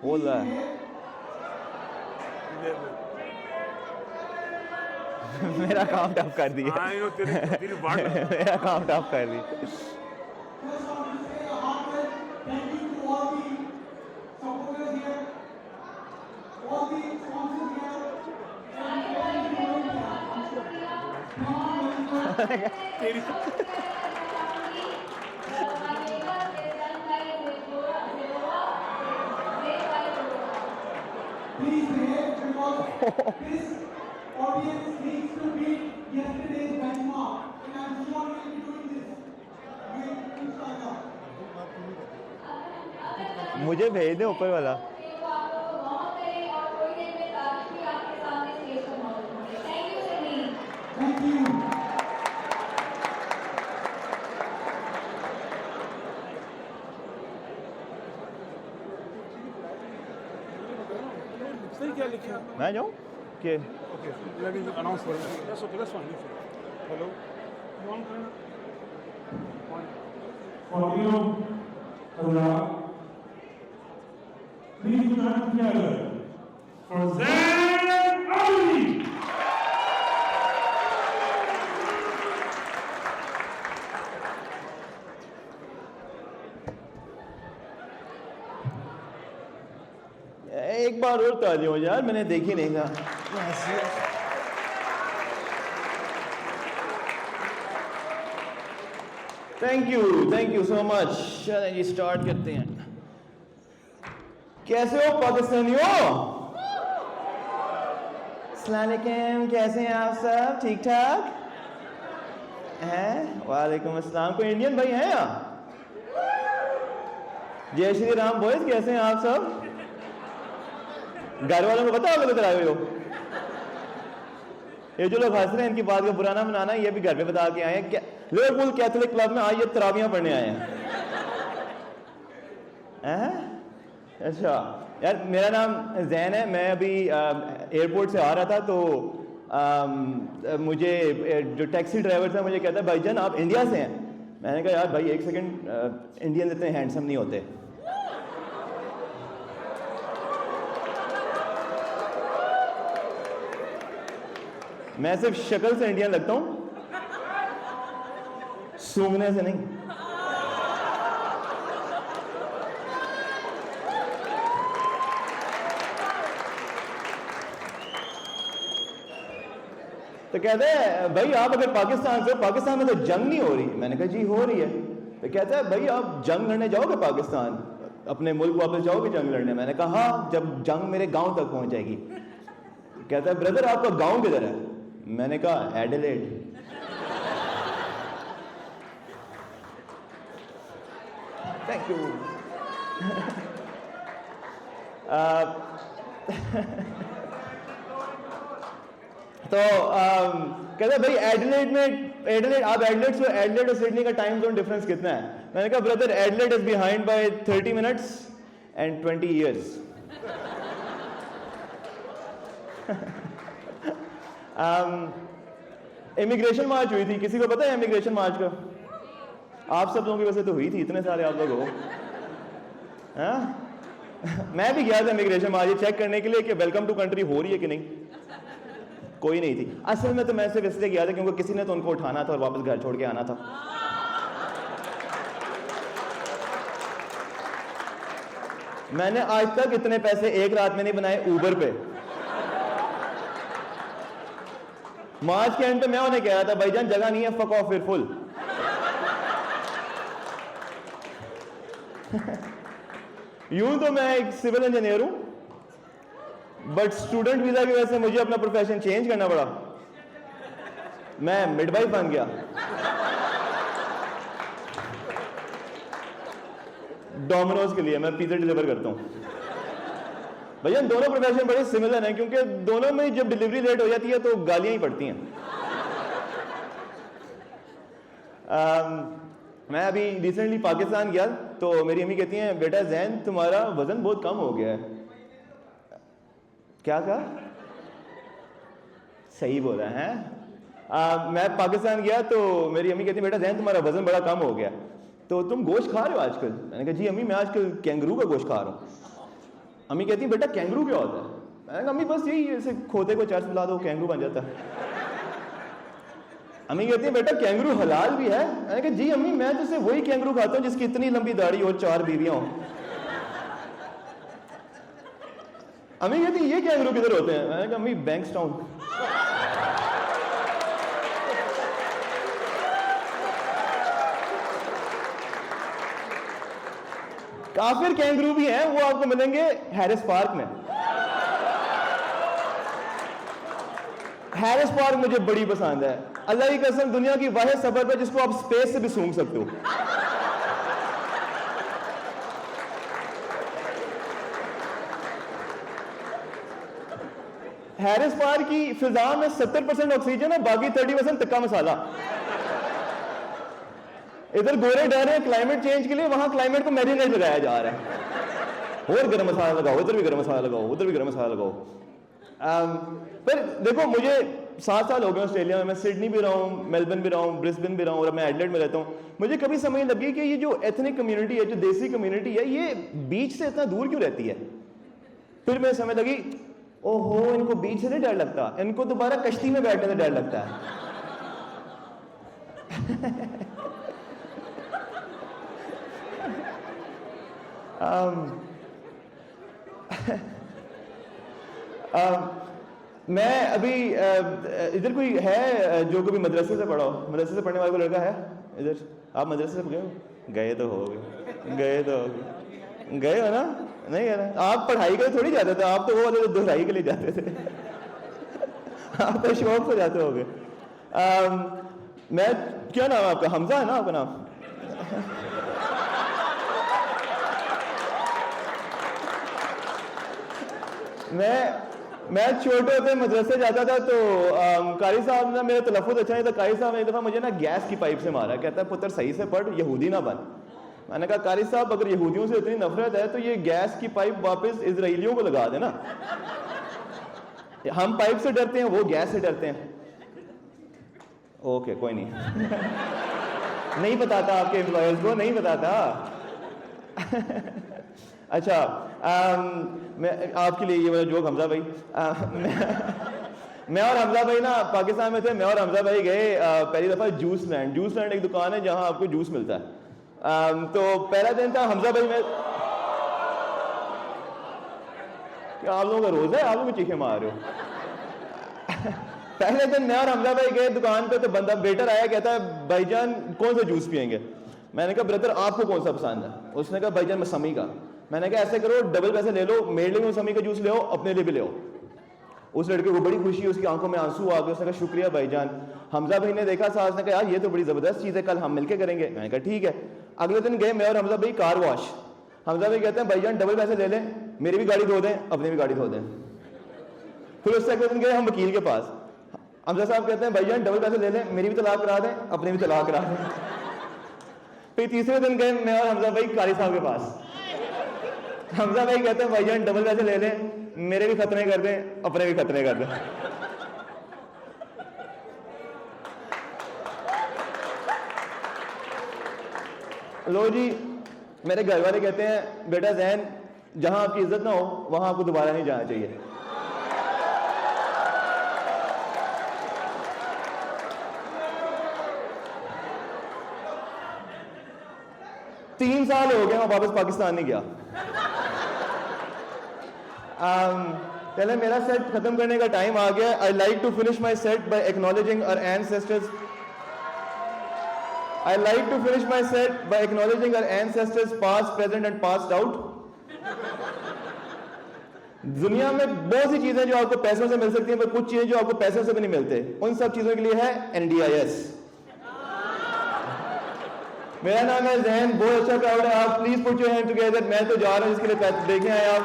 बोल रहा है मेरा काम टफ कर दिया मेरा काम टफ कर दिया Audience needs to beat yesterday's benchmark, and I'm sure we'll be doing this. Inshallah. मुझे भेज दे ऊपर वाला Thank you. क्या लिखा है? मैं जाऊँ कि Okay, let me announce for you. That's okay, that's fine. Hello. You want to Audio, Allah. Please put hands together for Zain Ali. एक बार और ताली हो यार मैंने देखी नहीं था थैंक यू सो मच चलें जी स्टार्ट करते हैं कैसे हो पाकिस्तानियों अस्सलाम वालेकुम कैसे हैं आप सब ठीक ठाक हैं वालेकुम अस्सलाम कोई इंडियन भाई हैं यहाँ जय श्री राम बॉयज कैसे हैं आप सब घर वालों को पता होगा किधर आए हो ये जो लोग हंस रहे हैं इनकी बात का बुरा ना मनाना ये भी घर पे बता के आए हैं लिवरपूल कैथोलिक क्लब में आज ये तरावियां पढ़ने आए हैं अच्छा यार मेरा नाम जैन है मैं अभी एयरपोर्ट से आ रहा था तो मुझे जो टैक्सी ड्राइवर था मुझे कहता है भाईजान आप इंडिया से हैं मैंने कहा यार भाई एक सेकंड इंडियन इतने हैंडसम नहीं होते मैं सिर्फ शक्ल से इंडियन लगता हूं सूंघने से नहीं तो कहते हैं भाई आप अगर पाकिस्तान से पाकिस्तान में तो जंग नहीं हो रही मैंने कहा जी हो रही है तो कहता है भाई आप जंग लड़ने जाओगे पाकिस्तान अपने मुल्क वापस जाओगे जंग लड़ने मैंने कहा हाँ जब जंग मेरे गांव तक पहुंच जाएगी कहता है ब्रदर आपका गांव किधर है मैंने कहा एडिलेड थैंक यू तो कहते भाई एडिलेड आप एडिलेड से एडिलेड और सिडनी का टाइम जोन डिफरेंस कितना है मैंने कहा brother Adelaide is behind by 30 minutes and 20 years immigration March हुई थी किसी को पता है इमिग्रेशन मार्च का आप सब लोगों की वजह से तो हुई थी इतने सारे आप लोग हो मैं भी गया था इमिग्रेशन मार्च चेक करने के लिए कि वेलकम टू कंट्री हो रही है कि नहीं कोई नहीं थी असल में तो मैं सिर्फ इसलिए गया था क्योंकि किसी ने तो उनको उठाना था और वापस घर छोड़ के आना था मैंने आज तक इतने पैसे एक रात में नहीं बनाए ऊबर पे मार्च के एंड पे मैं उन्हें कह रहा था भाईजान जगह नहीं है फक ऑफ फिर फुल यूं तो मैं एक सिविल इंजीनियर हूं बट स्टूडेंट वीजा की वजह से मुझे अपना प्रोफेशन चेंज करना पड़ा मैं मिडवाइफ बन गया डोमिनोज के लिए मैं पिज्जा डिलीवर करता हूं भैया दोनों प्रोफेशन बड़े सिमिलर हैं क्योंकि दोनों में जब डिलीवरी लेट हो जाती है तो गालियां ही पड़ती हैं मैं अभी रिसेंटली पाकिस्तान गया तो मेरी अम्मी कहती हैं बेटा जैन तुम्हारा वजन बहुत कम हो गया है। क्या कहा? सही बोला है। मैं पाकिस्तान गया तो मेरी अम्मी कहती बेटा जैन तुम्हारा वजन बड़ा कम हो गया, तो तुम गोश्त खा रहे हो आजकल? मैंने कहा जी अम्मी मैं आजकल कैंगरू का गोश्त खा रहा हूँ। अम्मी कहती बेटा कैंगरू क्या होता है? मैंने कहा अम्मी बस यही ऐसे खोते को चर्च मिला दो कैंगरू बन जाता है। अम्मी कहती है बेटा कैंगरू हलाल भी है? मैंने कहा जी अम्मी मैं तो सिर्फ वही कैंगरू खाता हूँ जिसकी इतनी लंबी दाढ़ी और 4 बीवियां हों। अम्मी कहती ये कैंगरू किधर होते हैं? मैंने कहा अम्मी बैंक्सटाउन। काफिर कैंगरू भी हैं, वो आपको मिलेंगे हैरिस पार्क में। हैरिस पार्क मुझे बड़ी पसंद है, अल्लाह की कसम दुनिया की वाहिद सफर पर जिसको आप स्पेस से भी सूंघ सकते हो। हैरिस पार्क की फिजा में 70% ऑक्सीजन है, बाकी 30% तक्का मसाला। इधर गोरे डर रहे हैं क्लाइमेट चेंज के लिए, वहां क्लाइमेट को मैरिनेट लगाया जा रहा है। और गर्म मसाला लगाओ, इधर भी गर्म मसाला लगाओ, उधर भी गर्म मसाला लगाओ। पर देखो मुझे 7 साल हो गए ऑस्ट्रेलिया में, मैं सिडनी भी रहा हूँ, मेलबर्न भी रहा हूँ, ब्रिस्बेन भी रहा हूँ और मैं एडिलेड में रहता हूँ। मुझे कभी समझ लगी कि ये जो एथनिक कम्युनिटी है, जो देसी कम्युनिटी है, ये बीच से इतना दूर क्यों रहती है। फिर मैं समझ लगी ओहो इनको बीच से नहीं डर लगता, इनको दोबारा कश्ती में बैठने से डर लगता है। मैं अभी इधर कोई है जो कभी मदरसे से पढ़ा हो? मदरसे से पढ़ने वाला कोई लड़का है इधर? आप मदरसे से गए हो? गए तो हो गए हो ना? नहीं है ना? आप पढ़ाई के लिए थोड़ी जाते थे, आप तो वो वाले दोहराई के लिए जाते थे। आप तो शौक से जाते होगे। मैं क्या नाम है आपका? हमजा है ना आपका नाम? मैं छोटे होते मदरसे जाता था तो कारी साहब ने मेरा तलफ़ुज़ अच्छा नहीं था। कारी साहब ने एक दफ़ा मुझे ना गैस की पाइप से मारा, कहता है पुत्र सही से पढ़, यहूदी ना बन। मैंने कहा कारी साहब अगर यहूदियों से इतनी नफरत है तो ये गैस की पाइप वापस इजराइलियों को लगा देना। हम पाइप से डरते हैं, वो गैस से डरते हैं। ओके कोई नहीं। नहीं बताता आपके एम्प्लॉयर्स को, नहीं बताता। अच्छा मैं आपके लिए ये वाला जोक, हमजा भाई मैं और हमजा भाई ना पाकिस्तान में थे। मैं और हमजा भाई गए पहली दफ़ा जूस लैंड। जूस लैंड एक दुकान है जहां आपको जूस मिलता है। तो पहला दिन था, हमजा भाई में क्या आप लोगों का रोज़ा है? आप लोग चीखे मार रहे हो। पहले दिन मैं और हमजा भाई गए दुकान पे तो बंदा वेटर आया, कहता है भाईजान कौन सा जूस पियेंगे? मैंने कहा ब्रदर आपको कौन सा पसंद है? उसने कहा भाईजान मौसमी का। मैंने कहा ऐसे करो डबल पैसे ले लो, मेरे लिए मौसमी का जूस ले आओ, अपने लिए भी ले आओ। उस लड़के को बड़ी खुशी, उसकी आंखों में आंसू आ गए। उसने कहा शुक्रिया भाईजान। हमजा भाई ने देखा, सास ने कहा यार ये तो बड़ी जबरदस्त चीज़ है, कल हम मिलके करेंगे। मैंने कहा ठीक है। अगले दिन गए मैं और हमजा भाई कार वॉश। हमजा भाई कहते हैं भाईजान डबल पैसे ले लें, मेरी भी गाड़ी धो दें, अपनी भी गाड़ी धो दें। फिर उससे अगले दिन गए हम वकील के पास। हमजा साहब कहते हैं भाईजान डबल पैसे ले लें, मेरी भी तलाक करा दें, अपनी भी तलाक करा दें। फिर तीसरे दिन गए मैं और हमजा भाई कारी साहब के पास। हमजा भाई कहते हैं भाईजान डबल पैसे ले लें, मेरे भी खतरे कर दें, अपने भी खतरे कर दें। लो जी, मेरे घर वाले कहते हैं बेटा जैन जहां आपकी इज्जत ना हो वहां आपको दोबारा नहीं जाना चाहिए। तीन साल हो गए मैं वापस पाकिस्तान नहीं गया। पहले मेरा सेट खत्म करने का टाइम आ गया। I like to finish my set by acknowledging our ancestors. I like to finish my set by acknowledging our ancestors past, present and passed out. दुनिया में बहुत सी चीजें जो आपको पैसों से मिल सकती हैं, पर कुछ चीजें जो आपको पैसों से भी नहीं मिलते, उन सब चीजों के लिए है NDIS। मेरा नाम है जैन, बहुत अच्छा क्राउड है। आप please put your hand together. मैं तो जा रहा हूं इसके लिए, देखें आए आप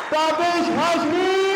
ताबिश हाशमी।